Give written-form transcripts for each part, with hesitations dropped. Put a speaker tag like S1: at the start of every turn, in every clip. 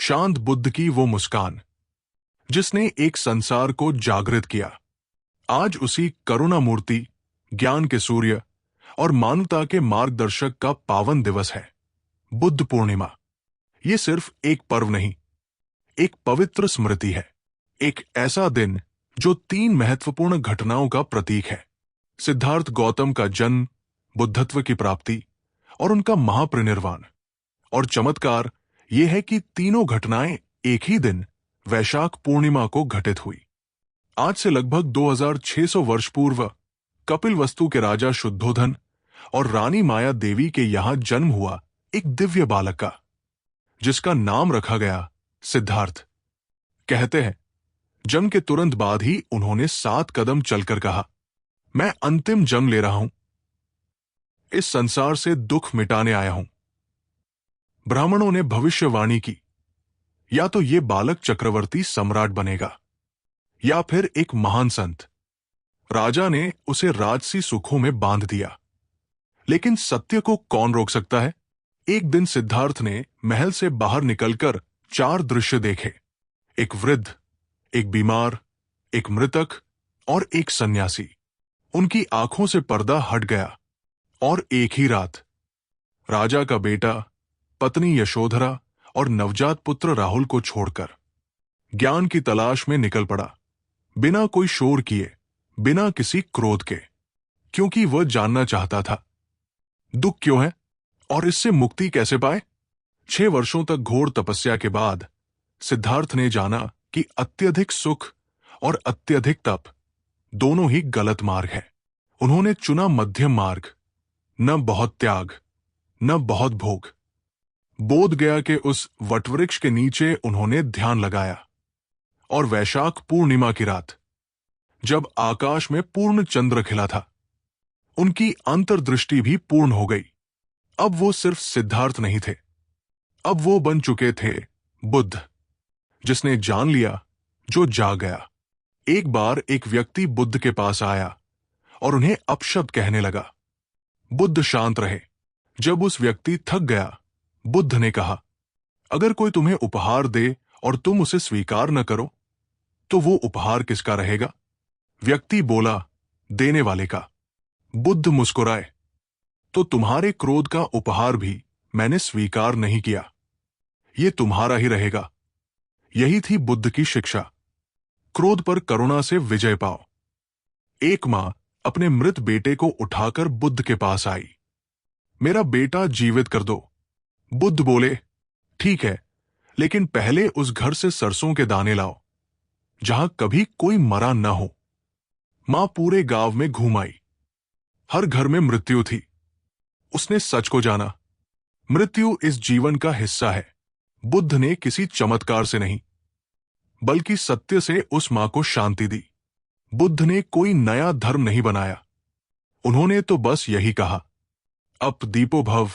S1: शांत बुद्ध की वो मुस्कान जिसने एक संसार को जागृत किया। आज उसी करुणा मूर्ति, ज्ञान के सूर्य और मानवता के मार्गदर्शक का पावन दिवस है, बुद्ध पूर्णिमा। ये सिर्फ एक पर्व नहीं, एक पवित्र स्मृति है। एक ऐसा दिन जो 3 महत्वपूर्ण घटनाओं का प्रतीक है: सिद्धार्थ गौतम का जन्म, बुद्धत्व की प्राप्ति और उनका महापरिनिर्वाण। और चमत्कार यह है कि तीनों घटनाएं एक ही दिन, वैशाख पूर्णिमा को घटित हुई। आज से लगभग 2600 वर्ष पूर्व कपिलवस्तु के राजा शुद्धोधन और रानी माया देवी के यहां जन्म हुआ एक दिव्य बालक का, जिसका नाम रखा गया सिद्धार्थ। कहते हैं जन्म के तुरंत बाद ही उन्होंने 7 कदम चलकर कहा, मैं अंतिम जन्म ले रहा हूं, इस संसार से दुख मिटाने आया हूं। ब्राह्मणों ने भविष्यवाणी की, या तो ये बालक चक्रवर्ती सम्राट बनेगा या फिर एक महान संत। राजा ने उसे राजसी सुखों में बांध दिया, लेकिन सत्य को कौन रोक सकता है? एक दिन सिद्धार्थ ने महल से बाहर निकलकर 4 दृश्य देखे: एक वृद्ध, एक बीमार, एक मृतक और एक सन्यासी। उनकी आंखों से पर्दा हट गया और एक ही रात राजा का बेटा, पत्नी यशोधरा और नवजात पुत्र राहुल को छोड़कर ज्ञान की तलाश में निकल पड़ा, बिना कोई शोर किए, बिना किसी क्रोध के, क्योंकि वह जानना चाहता था दुख क्यों है और इससे मुक्ति कैसे पाए। 6 वर्षों तक घोर तपस्या के बाद सिद्धार्थ ने जाना कि अत्यधिक सुख और अत्यधिक तप दोनों ही गलत मार्ग है। उन्होंने चुना मध्यम मार्ग, न बहुत त्याग, न बहुत भोग। बोध गया के उस वटवृक्ष के नीचे उन्होंने ध्यान लगाया, और वैशाख पूर्णिमा की रात, जब आकाश में पूर्ण चंद्र खिला था, उनकी अंतर्दृष्टि भी पूर्ण हो गई। अब वो सिर्फ सिद्धार्थ नहीं थे, अब वो बन चुके थे बुद्ध, जिसने जान लिया जो जाग गया। एक बार एक व्यक्ति बुद्ध के पास आया और उन्हें अपशब्द कहने लगा। बुद्ध शांत रहे। जब उस व्यक्ति थक गया, बुद्ध ने कहा, अगर कोई तुम्हें उपहार दे और तुम उसे स्वीकार न करो, तो वो उपहार किसका रहेगा? व्यक्ति बोला, देने वाले का। बुद्ध मुस्कुराए, तो तुम्हारे क्रोध का उपहार भी मैंने स्वीकार नहीं किया, ये तुम्हारा ही रहेगा। यही थी बुद्ध की शिक्षा। क्रोध पर करुणा से विजय पाओ। एक मां अपने मृत बेटे को उठाकर बुद्ध के पास आई। मेरा बेटा जीवित कर दो। बुद्ध बोले, ठीक है, लेकिन पहले उस घर से सरसों के दाने लाओ जहां कभी कोई मरा न हो। मां पूरे गांव में घूम आई। हर घर में मृत्यु थी। उसने सच को जाना, मृत्यु इस जीवन का हिस्सा है। बुद्ध ने किसी चमत्कार से नहीं, बल्कि सत्य से उस मां को शांति दी। बुद्ध ने कोई नया धर्म नहीं बनाया, उन्होंने तो बस यही कहा, अप दीपो भव,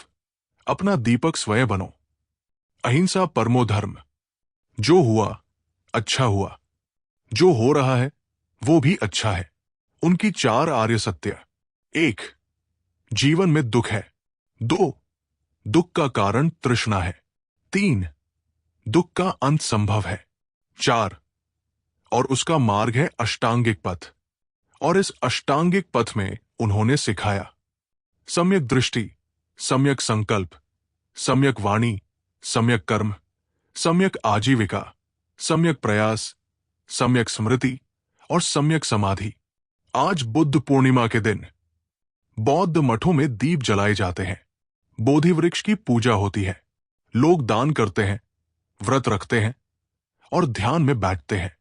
S1: अपना दीपक स्वयं बनो। अहिंसा परमो धर्म। जो हुआ अच्छा हुआ, जो हो रहा है वो भी अच्छा है। उनकी 4 आर्य सत्य: 1. जीवन में दुख है। 2. दुख का कारण तृष्णा है। 3. दुख का अंत संभव है। 4. और उसका मार्ग है अष्टांगिक पथ। और इस अष्टांगिक पथ में उन्होंने सिखाया सम्यक दृष्टि, सम्यक संकल्प, सम्यक वाणी, सम्यक कर्म, सम्यक आजीविका, सम्यक प्रयास, सम्यक स्मृति और सम्यक समाधि। आज बुद्ध पूर्णिमा के दिन बौद्ध मठों में दीप जलाए जाते हैं, बोधि वृक्ष की पूजा होती है, लोग दान करते हैं, व्रत रखते हैं और ध्यान में बैठते हैं।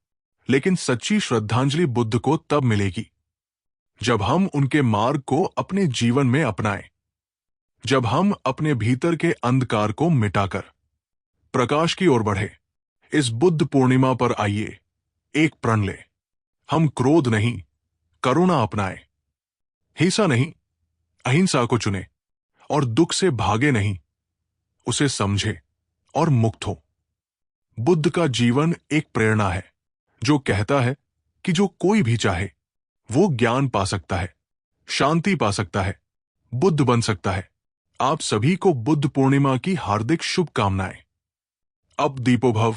S1: लेकिन सच्ची श्रद्धांजलि बुद्ध को तब मिलेगी जब हम उनके मार्ग को अपने जीवन में अपनाएं, जब हम अपने भीतर के अंधकार को मिटाकर प्रकाश की ओर बढ़े। इस बुद्ध पूर्णिमा पर आइए एक प्रण ले। हम क्रोध नहीं, करुणा अपनाएं, हिंसा नहीं, अहिंसा को चुने और दुख से भागे नहीं, उसे समझे और मुक्त हो। बुद्ध का जीवन एक प्रेरणा है जो कहता है कि जो कोई भी चाहे वो ज्ञान पा सकता है, शांति पा सकता है, बुद्ध बन सकता है। आप सभी को बुद्ध पूर्णिमा की हार्दिक शुभकामनाएं। अब दीपोभव